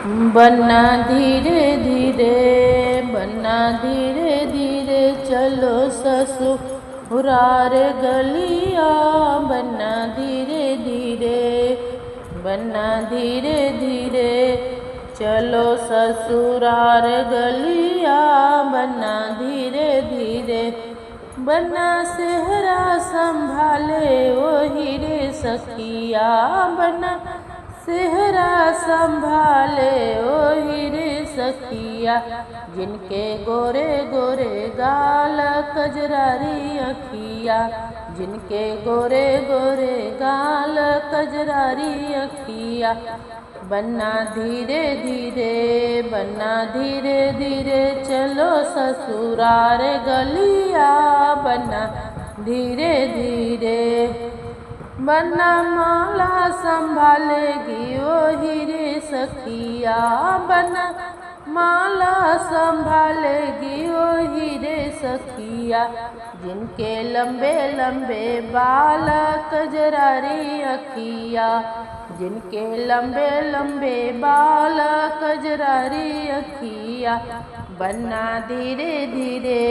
बन्ना धीरे धीरे, बन्ना धीरे धीरे चलो ससुरार गलिया। बन्ना धीरे धीरे, बन्ना धीरे धीरे चलो ससुरार गलिया। बन्ना धीरे धीरे, बन्ना सेहरा संभाले वही रे सखिया। बन्ना सेहरा संभाले वही रे सखिया। जिनके गोरे गोरे गाल कजरारी अखिया, जिनके गोरे गोरे गाल कजरारी अखिया। बन्ना धीरे धीरे, बन्ना धीरे धीरे चलो ससुरार गलिया। बन्ना धीरे धीरे, बन्ना माला संभालेगी वही रे सखिया। बन्ना माला संभालेगी वही रे सखिया। जिनके लंबे लंबे बाल कजरारी अखिया, जिनके लंबे लंबे बाल कजरारी अखिया। बन्ना धीरे धीरे,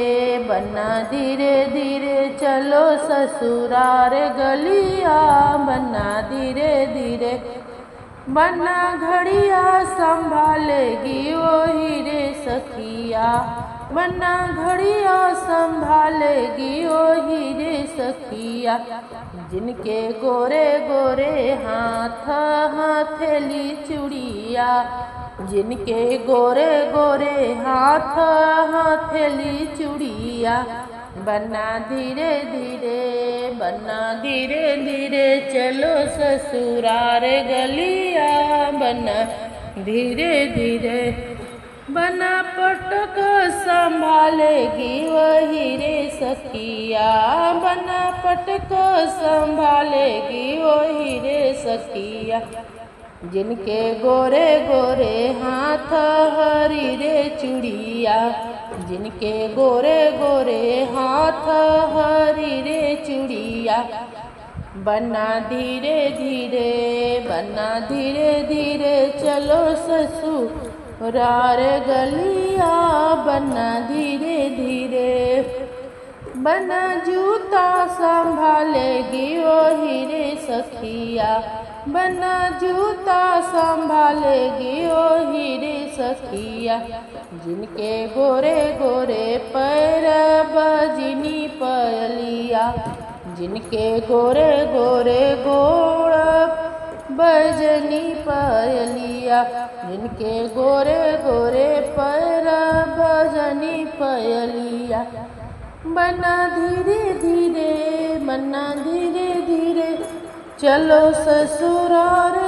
बन्ना धीरे धीरे चलो ससुरार गलिया। बन्ना धीरे धीरे, बन्ना घड़िया संभालेगी वही रे सखिया। बन्ना घड़िया संभालेगी वही रे सखिया। जिनके गोरे गोरे हाथ हथेली चूड़िया, जिनके गोरे गोरे हाथ हथेली चूड़िया। बन्ना धीरे धीरे, बन्ना धीरे धीरे चलो ससुरार गलिया। बन्ना धीरे धीरे, बन्ना पटक संभालेगी वही रे सखिया। बन्ना पटक संभालेगी वही रे सखिया। जिनके गोरे गोरे हाथ हरी रे चूड़िया, जिनके गोरे गोरे हाथ हरी रे चूड़िया। बन्ना धीरे धीरे, बन्ना धीरे धीरे चलो ससुरार गलिया। बन्ना धीरे धीरे, बन्ना जूता संभालेगी वही रे सखिया। बन्ना जूता संभालेगी वही रे सखिया। जिनके गोरे गोरे पैर बजनी पलिया, जिनके गोरे गोरे गोड़ बजनी पलिया। जिनके गोरे गोरे पैर बजनी पलिया। बन्ना धीरे धीरे, बन्ना धीरे धीरे चलो ससुरार